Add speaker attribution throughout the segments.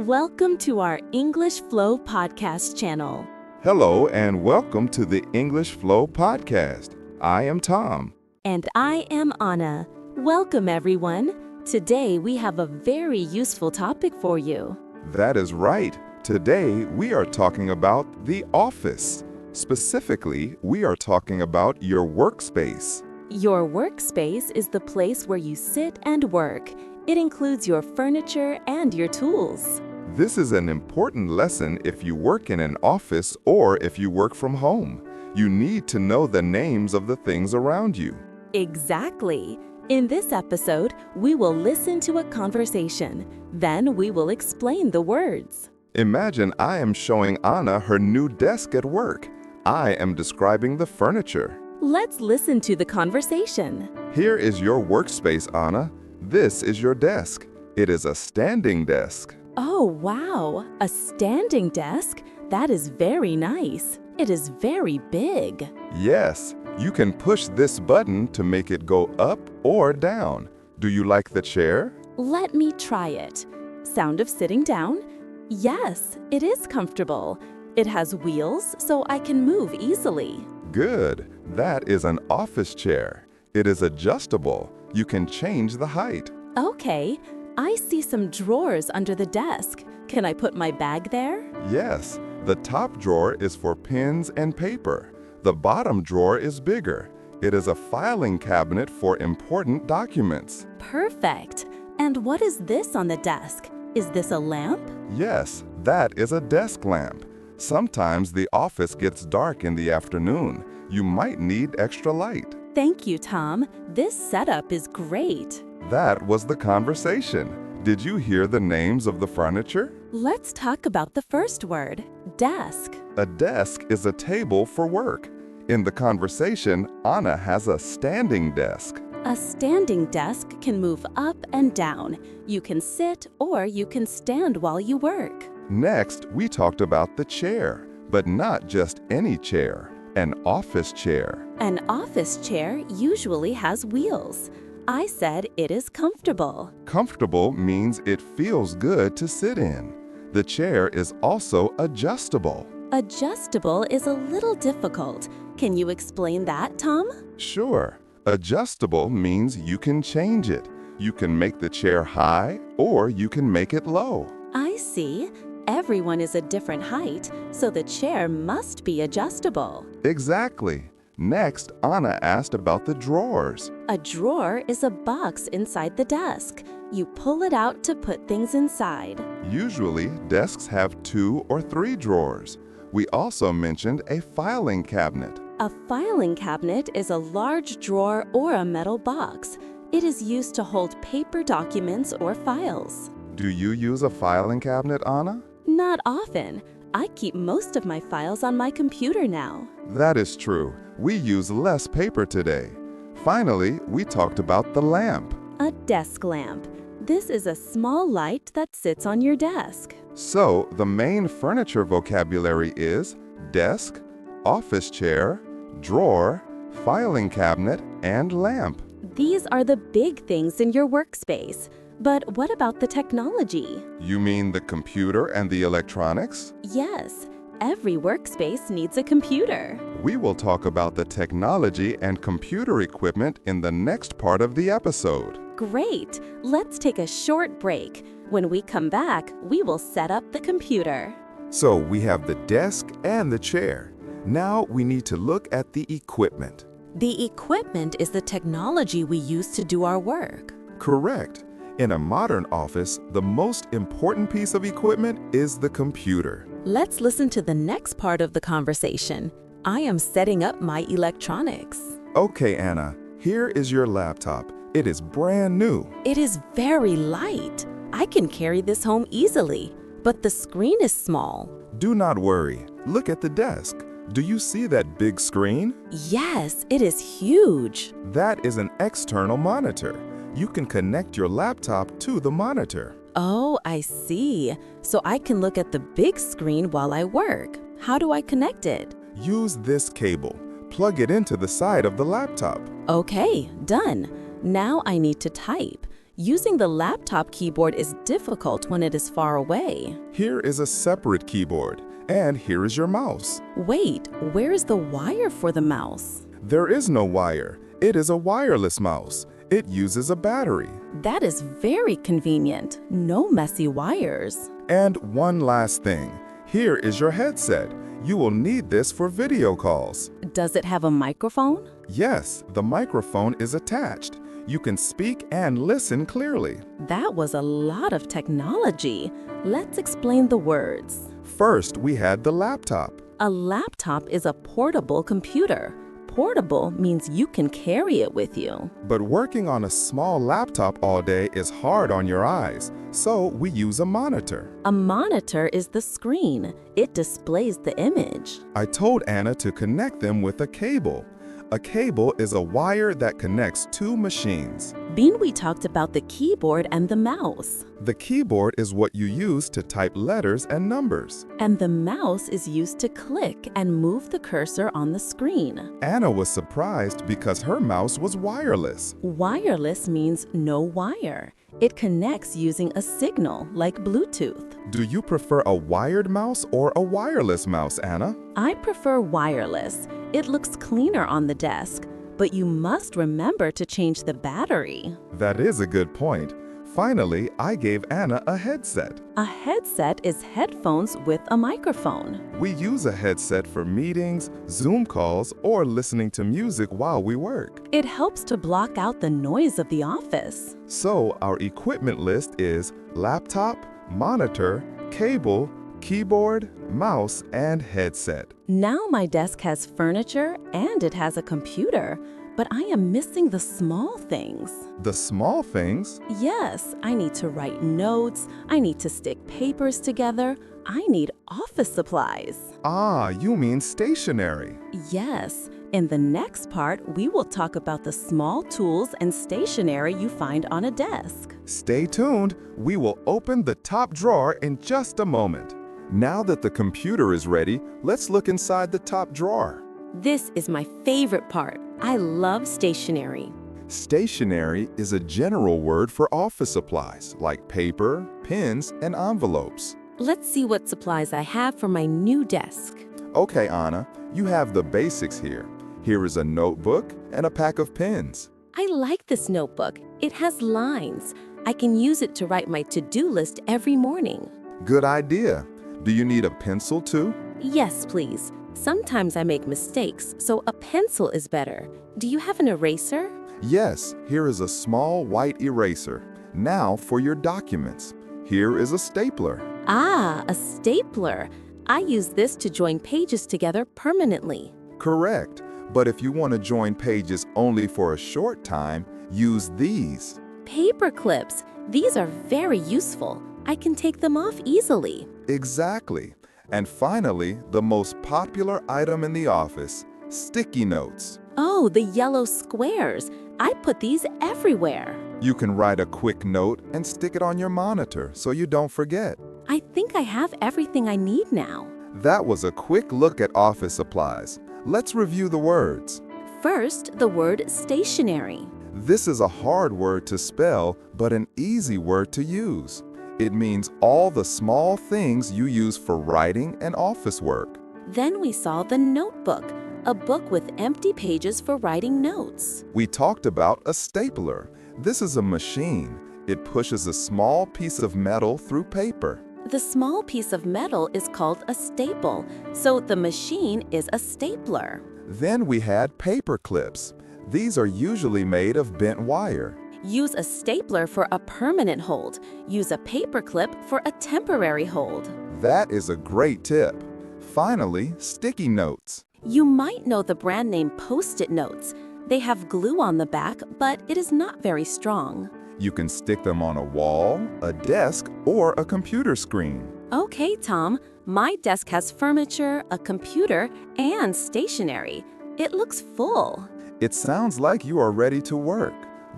Speaker 1: Welcome to our English Flow podcast channel.
Speaker 2: Hello and welcome to the English Flow podcast. I am Tom.
Speaker 1: And I am Anna. Welcome, everyone. Today we have a very useful topic for you.
Speaker 2: That is right. Today we are talking about the office. Specifically, we are talking about your workspace.
Speaker 1: Your workspace is the place where you sit and work. It includes your furniture and your tools.
Speaker 2: This is an important lesson if you work in an office or if you work from home. You need to know the names of the things around you.
Speaker 1: Exactly. In this episode, we will listen to a conversation. Then we will explain the words.
Speaker 2: Imagine I am showing Anna her new desk at work. I am describing the furniture.
Speaker 1: Let's listen to the conversation.
Speaker 2: Here is your workspace, Anna. This is your desk. It is a standing desk.
Speaker 1: Oh, wow! A standing desk? That is very nice. It is very big.
Speaker 2: Yes, you can push this button to make it go up or down. Do you like the chair?
Speaker 1: Let me try it. Sound of sitting down? Yes, it is comfortable. It has wheels, so I can move easily.
Speaker 2: Good. That is an office chair. It is adjustable. You can change the height.
Speaker 1: Okay, I see some drawers under the desk. Can I put my bag there?
Speaker 2: Yes, the top drawer is for pens and paper. The bottom drawer is bigger. It is a filing cabinet for important documents.
Speaker 1: Perfect. And what is this on the desk? Is this a lamp?
Speaker 2: Yes, that is a desk lamp. Sometimes the office gets dark in the afternoon. You might need extra light.
Speaker 1: Thank you, Tom. This setup is great.
Speaker 2: That was the conversation. Did you hear the names of the furniture?
Speaker 1: Let's talk about the first word, desk.
Speaker 2: A desk is a table for work. In the conversation, Anna has a standing desk.
Speaker 1: A standing desk can move up and down. You can sit or you can stand while you work.
Speaker 2: Next, we talked about the chair, but not just any chair, an office chair.
Speaker 1: An office chair usually has wheels. I said it is comfortable.
Speaker 2: Comfortable means it feels good to sit in. The chair is also adjustable.
Speaker 1: Adjustable is a little difficult. Can you explain that, Tom?
Speaker 2: Sure. Adjustable means you can change it. You can make the chair high or you can make it low.
Speaker 1: I see. Everyone is a different height, so the chair must be adjustable.
Speaker 2: Exactly. Next, Anna asked about the drawers.
Speaker 1: A drawer is a box inside the desk. You pull it out to put things inside.
Speaker 2: Usually, desks have 2 or 3 drawers. We also mentioned a filing cabinet.
Speaker 1: A filing cabinet is a large drawer or a metal box. It is used to hold paper documents or files.
Speaker 2: Do you use a filing cabinet, Anna?
Speaker 1: Not often. I keep most of my files on my computer now.
Speaker 2: That is true. We use less paper today. Finally, we talked about the lamp.
Speaker 1: A desk lamp. This is a small light that sits on your desk.
Speaker 2: So, the main furniture vocabulary is desk, office chair, drawer, filing cabinet, and lamp.
Speaker 1: These are the big things in your workspace. But what about the technology?
Speaker 2: You mean the computer and the electronics?
Speaker 1: Yes, every workspace needs a computer.
Speaker 2: We will talk about the technology and computer equipment in the next part of the episode.
Speaker 1: Great! Let's take a short break. When we come back, we will set up the computer.
Speaker 2: So we have the desk and the chair. Now we need to look at the equipment.
Speaker 1: The equipment is the technology we use to do our work.
Speaker 2: Correct. In a modern office, the most important piece of equipment is the computer.
Speaker 1: Let's listen to the next part of the conversation. I am setting up my electronics.
Speaker 2: Okay, Anna, here is your laptop. It is brand new.
Speaker 1: It is very light. I can carry this home easily, but the screen is small.
Speaker 2: Do not worry. Look at the desk. Do you see that big screen?
Speaker 1: Yes, it is huge.
Speaker 2: That is an external monitor. You can connect your laptop to the monitor.
Speaker 1: Oh, I see. So I can look at the big screen while I work. How do I connect it?
Speaker 2: Use this cable. Plug it into the side of the laptop.
Speaker 1: Okay, done. Now I need to type. Using the laptop keyboard is difficult when it is far away.
Speaker 2: Here is a separate keyboard, and here is your mouse.
Speaker 1: Wait, where is the wire for the mouse?
Speaker 2: There is no wire. It is a wireless mouse. It uses a battery.
Speaker 1: That is very convenient. No messy wires.
Speaker 2: And one last thing. Here is your headset. You will need this for video calls.
Speaker 1: Does it have a microphone?
Speaker 2: Yes, the microphone is attached. You can speak and listen clearly.
Speaker 1: That was a lot of technology. Let's explain the words.
Speaker 2: First, we had the laptop.
Speaker 1: A laptop is a portable computer. Portable means you can carry it with you.
Speaker 2: But working on a small laptop all day is hard on your eyes, so we use a monitor.
Speaker 1: A monitor is the screen. It displays the image.
Speaker 2: I told Anna to connect them with a cable. A cable is a wire that connects two machines.
Speaker 1: Bean, we talked about the keyboard and the mouse.
Speaker 2: The keyboard is what you use to type letters and numbers.
Speaker 1: And the mouse is used to click and move the cursor on the screen.
Speaker 2: Anna was surprised because her mouse was wireless.
Speaker 1: Wireless means no wire. It connects using a signal like Bluetooth.
Speaker 2: Do you prefer a wired mouse or a wireless mouse, Anna?
Speaker 1: I prefer wireless. It looks cleaner on the desk, but you must remember to change the battery.
Speaker 2: That is a good point. Finally, I gave Anna a headset.
Speaker 1: A headset is headphones with a microphone.
Speaker 2: We use a headset for meetings, Zoom calls, or listening to music while we work.
Speaker 1: It helps to block out the noise of the office.
Speaker 2: So our equipment list is laptop, monitor, cable, keyboard, mouse, and headset.
Speaker 1: Now my desk has furniture and it has a computer, but I am missing the small things.
Speaker 2: The small things?
Speaker 1: Yes, I need to write notes, I need to stick papers together, I need office supplies.
Speaker 2: Ah, you mean stationery.
Speaker 1: Yes, in the next part, we will talk about the small tools and stationery you find on a desk.
Speaker 2: Stay tuned, we will open the top drawer in just a moment. Now that the computer is ready, let's look inside the top drawer.
Speaker 3: This is my favorite part. I love stationery.
Speaker 2: Stationery is a general word for office supplies like paper, pens, and envelopes.
Speaker 3: Let's see what supplies I have for my new desk.
Speaker 2: Okay, Anna, you have the basics here. Here is a notebook and a pack of pens.
Speaker 3: I like this notebook. It has lines. I can use it to write my to-do list every morning.
Speaker 2: Good idea. Do you need a pencil too?
Speaker 3: Yes, please. Sometimes I make mistakes, so a pencil is better. Do you have an eraser?
Speaker 2: Yes, here is a small white eraser. Now for your documents. Here is a stapler.
Speaker 3: Ah, a stapler. I use this to join pages together permanently.
Speaker 2: Correct. But if you want to join pages only for a short time, use these.
Speaker 3: Paper clips. These are very useful. I can take them off easily.
Speaker 2: Exactly. And finally, the most popular item in the office, sticky notes.
Speaker 3: Oh, the yellow squares. I put these everywhere.
Speaker 2: You can write a quick note and stick it on your monitor so you don't forget.
Speaker 3: I think I have everything I need now.
Speaker 2: That was a quick look at office supplies. Let's review the words.
Speaker 3: First, the word stationery.
Speaker 2: This is a hard word to spell, but an easy word to use. It means all the small things you use for writing and office work.
Speaker 3: Then we saw the notebook, a book with empty pages for writing notes.
Speaker 2: We talked about a stapler. This is a machine. It pushes a small piece of metal through paper.
Speaker 3: The small piece of metal is called a staple, so the machine is a stapler.
Speaker 2: Then we had paper clips. These are usually made of bent wire.
Speaker 3: Use a stapler for a permanent hold. Use a paper clip for a temporary hold.
Speaker 2: That is a great tip. Finally, sticky notes.
Speaker 3: You might know the brand name Post-it notes. They have glue on the back, but it is not very strong.
Speaker 2: You can stick them on a wall, a desk, or a computer screen.
Speaker 3: Okay, Tom. My desk has furniture, a computer, and stationery. It looks full.
Speaker 2: It sounds like you are ready to work.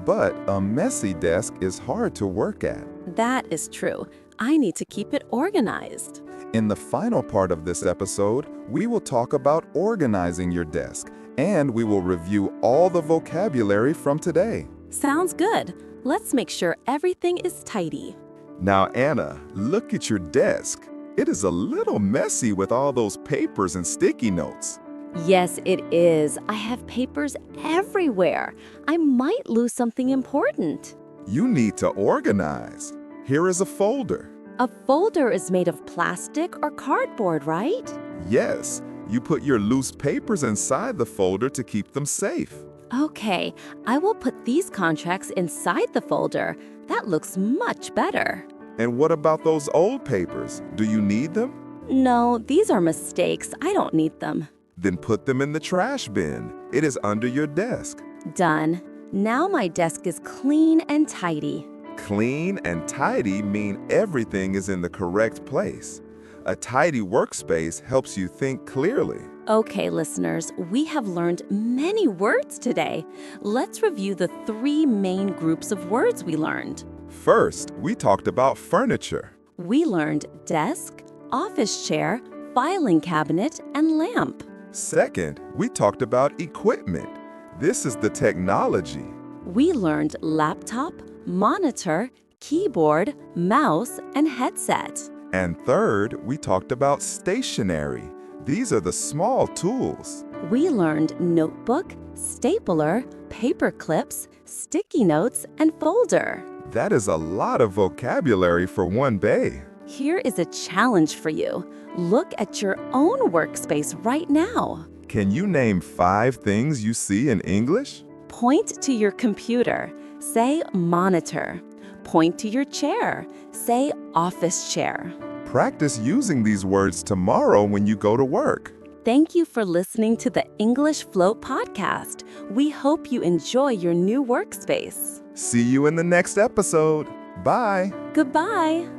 Speaker 2: But a messy desk is hard to work at.
Speaker 3: That is true. I need to keep it organized.
Speaker 2: In the final part of this episode, we will talk about organizing your desk, and we will review all the vocabulary from today.
Speaker 3: Sounds good. Let's make sure everything is tidy.
Speaker 2: Now, Anna, look at your desk. It is a little messy with all those papers and sticky notes.
Speaker 3: Yes, it is. I have papers everywhere. I might lose something important.
Speaker 2: You need to organize. Here is a folder.
Speaker 3: A folder is made of plastic or cardboard, right?
Speaker 2: Yes, you put your loose papers inside the folder to keep them safe.
Speaker 3: Okay, I will put these contracts inside the folder. That looks much better.
Speaker 2: And what about those old papers? Do you need them?
Speaker 3: No, these are mistakes. I don't need them.
Speaker 2: Then put them in the trash bin. It is under your desk.
Speaker 3: Done. Now my desk is clean and tidy.
Speaker 2: Clean and tidy mean everything is in the correct place. A tidy workspace helps you think clearly.
Speaker 3: Okay, listeners, we have learned many words today. Let's review the 3 main groups of words we learned.
Speaker 2: First, we talked about furniture.
Speaker 3: We learned desk, office chair, filing cabinet, and lamp.
Speaker 2: Second, we talked about equipment. This is the technology.
Speaker 3: We learned laptop, monitor, keyboard, mouse, and headset.
Speaker 2: And third, we talked about stationery. These are the small tools.
Speaker 3: We learned notebook, stapler, paper clips, sticky notes, and folder.
Speaker 2: That is a lot of vocabulary for one day.
Speaker 3: Here is a challenge for you. Look at your own workspace right now.
Speaker 2: Can you name 5 things you see in English?
Speaker 3: Point to your computer. Say monitor. Point to your chair. Say office chair.
Speaker 2: Practice using these words tomorrow when you go to work.
Speaker 3: Thank you for listening to the English Float podcast. We hope you enjoy your new workspace.
Speaker 2: See you in the next episode. Bye.
Speaker 3: Goodbye.